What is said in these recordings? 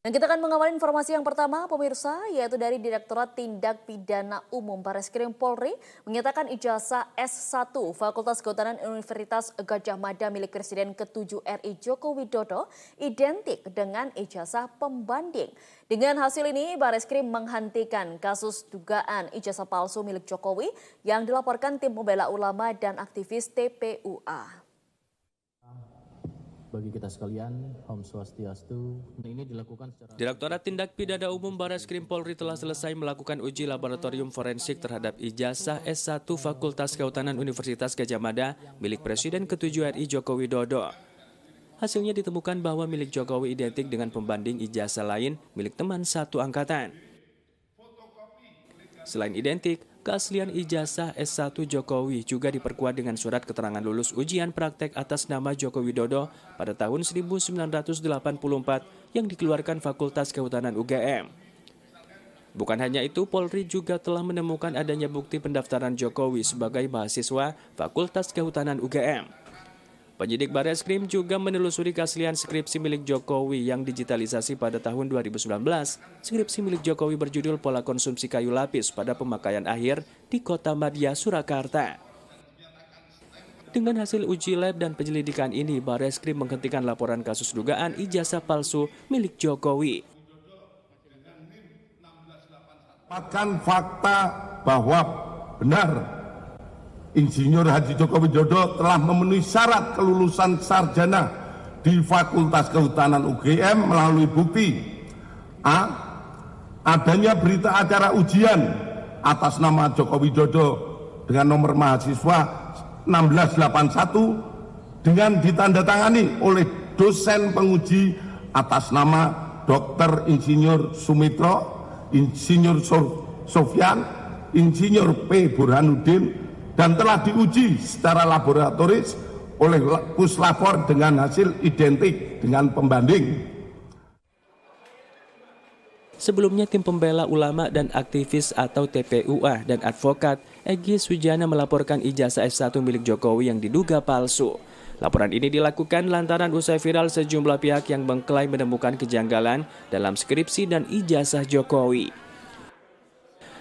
Dan kita akan mengawali informasi yang pertama, pemirsa, yaitu dari Direktorat Tindak Pidana Umum Barreskrim Polri menyatakan ijazah S1 Fakultas Kehutanan Universitas Gadjah Mada milik Presiden ke-7 RI Joko Widodo identik dengan ijazah pembanding. Dengan hasil ini, Barreskrim menghentikan kasus dugaan ijazah palsu milik Jokowi yang dilaporkan tim pembela ulama dan aktivis TPUA. Bagi kita sekalian, Om Swastiastu, ini dilakukan secara... Direktorat Tindak Pidana Umum Barreskrim Polri telah selesai melakukan uji laboratorium forensik terhadap ijazah S1 Fakultas Kehutanan Universitas Gadjah Mada milik Presiden ke-7 RI Joko Widodo. Hasilnya ditemukan bahwa milik Jokowi identik dengan pembanding ijazah lain milik teman satu angkatan. Selain identik, keaslian ijazah S1 Jokowi juga diperkuat dengan surat keterangan lulus ujian praktek atas nama Joko Widodo pada tahun 1984 yang dikeluarkan Fakultas Kehutanan UGM. Bukan hanya itu, Polri juga telah menemukan adanya bukti pendaftaran Jokowi sebagai mahasiswa Fakultas Kehutanan UGM. Penyidik Barreskrim juga menelusuri keaslian skripsi milik Jokowi yang digitalisasi pada tahun 2019. Skripsi milik Jokowi berjudul Pola Konsumsi Kayu Lapis pada Pemakaian Akhir di Kota Madya, Surakarta. Dengan hasil uji lab dan penyelidikan ini, Barreskrim menghentikan laporan kasus dugaan ijazah palsu milik Jokowi. Dapatkan fakta bahwa benar Insinyur Haji Joko Widodo telah memenuhi syarat kelulusan sarjana di Fakultas Kehutanan UGM melalui bukti A. Adanya berita acara ujian atas nama Joko Widodo dengan nomor mahasiswa 1681 dengan ditandatangani oleh dosen penguji atas nama Dr. Insinyur Sumitro, Insinyur Sofyan, Insinyur P. Burhanuddin, dan telah diuji secara laboratoris oleh Puslapor dengan hasil identik dengan pembanding. Sebelumnya, tim pembela ulama dan aktivis atau TPUA dan advokat Egy Sujana melaporkan ijazah S1 milik Jokowi yang diduga palsu. Laporan ini dilakukan lantaran usai viral sejumlah pihak yang mengklaim menemukan kejanggalan dalam skripsi dan ijazah Jokowi.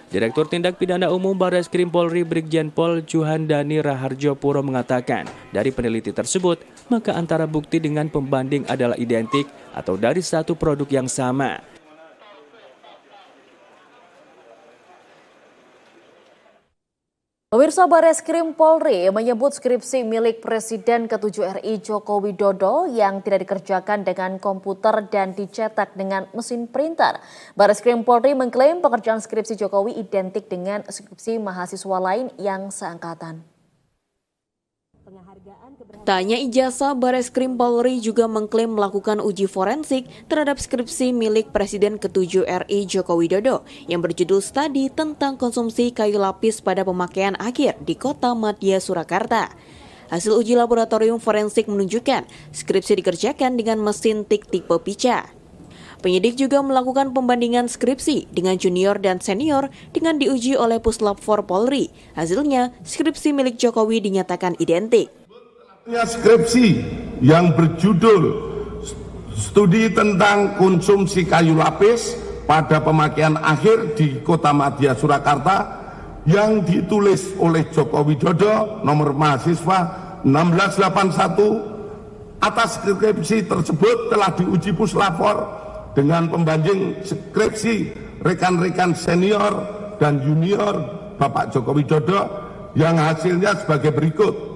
Direktur Tindak Pidana Umum Barreskrim Polri Brigjen Pol Juhandani Raharjo Puro mengatakan, dari peneliti tersebut, maka antara bukti dengan pembanding adalah identik atau dari satu produk yang sama. Pemirsa, Barreskrim Polri menyebut skripsi milik Presiden ke-7 RI Joko Widodo yang tidak dikerjakan dengan komputer dan dicetak dengan mesin printer. Barreskrim Polri mengklaim pekerjaan skripsi Jokowi identik dengan skripsi mahasiswa lain yang seangkatan. Tak hanya ijazah, Barreskrim Polri juga mengklaim melakukan uji forensik terhadap skripsi milik Presiden ke-7 RI Joko Widodo yang berjudul Studi tentang Konsumsi Kayu Lapis pada Pemakaian Akhir di Kota Madya, Surakarta. Hasil uji laboratorium forensik menunjukkan skripsi dikerjakan dengan mesin tik tipe pica. Penyidik juga melakukan pembandingan skripsi dengan junior dan senior dengan diuji oleh Puslapfor Polri. Hasilnya, skripsi milik Jokowi dinyatakan identik. Skripsi yang berjudul Studi tentang Konsumsi Kayu Lapis pada Pemakaian Akhir di Kota Madya, Surakarta yang ditulis oleh Joko Widodo, nomor mahasiswa 1681. Atas skripsi tersebut telah diuji Puslapor dengan pembanding skripsi rekan-rekan senior dan junior Bapak Joko Widodo yang hasilnya sebagai berikut.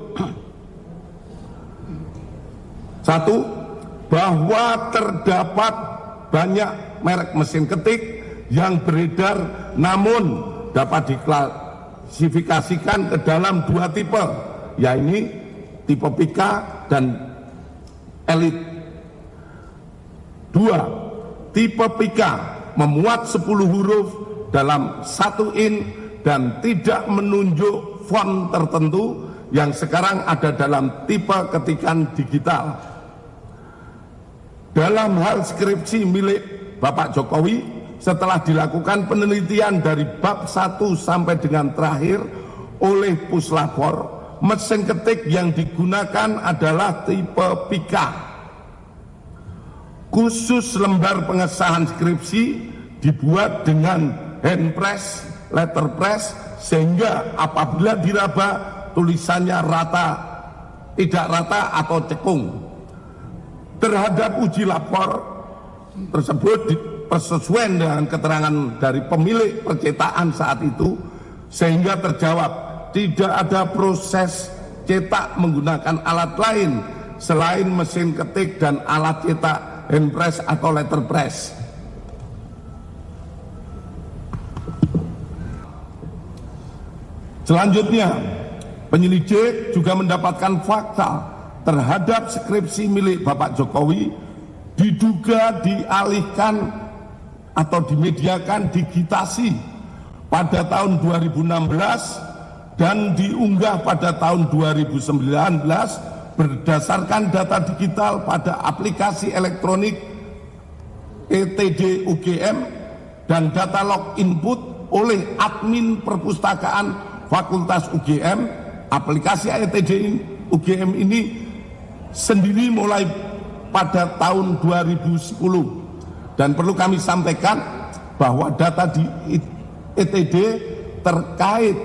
1. Bahwa terdapat banyak merek mesin ketik yang beredar namun dapat diklasifikasikan ke dalam dua tipe, yaitu tipe Pika dan Elite. 2. Tipe Pika memuat 10 huruf dalam 1 in dan tidak menunjuk font tertentu yang sekarang ada dalam tipe ketikan digital. Dalam hal skripsi milik Bapak Jokowi, setelah dilakukan penelitian dari bab 1 sampai dengan terakhir oleh Puslapor, mesin ketik yang digunakan adalah tipe Pika. khusus lembar pengesahan skripsi dibuat dengan handpress, letterpress, sehingga apabila diraba tulisannya rata, tidak rata atau cekung. Terhadap uji lapor tersebut persesuaian dengan keterangan dari pemilik percetakan saat itu, sehingga terjawab tidak ada proses cetak menggunakan alat lain selain mesin ketik dan alat cetak handpress atau letterpress. Selanjutnya, penyelidik juga mendapatkan fakta terhadap skripsi milik Bapak Jokowi diduga dialihkan atau dimediakan digitasi pada tahun 2016 dan diunggah pada tahun 2019 berdasarkan data digital pada aplikasi elektronik ETD UGM dan data log input oleh admin perpustakaan Fakultas UGM. Aplikasi ETD UGM ini sendiri mulai pada tahun 2010, dan perlu kami sampaikan bahwa data di ETD terkait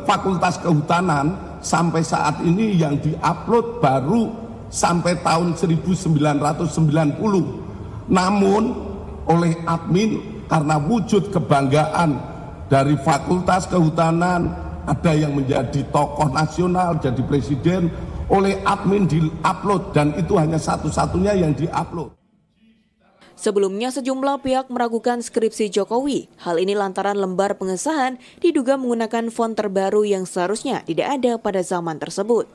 Fakultas Kehutanan sampai saat ini yang diupload baru sampai tahun 1990. Namun oleh admin karena wujud kebanggaan dari Fakultas Kehutanan, ada yang menjadi tokoh nasional, jadi presiden, oleh admin di-upload, dan itu hanya satu-satunya yang di-upload. Sebelumnya sejumlah pihak meragukan skripsi Jokowi. Hal ini lantaran lembar pengesahan diduga menggunakan font terbaru yang seharusnya tidak ada pada zaman tersebut.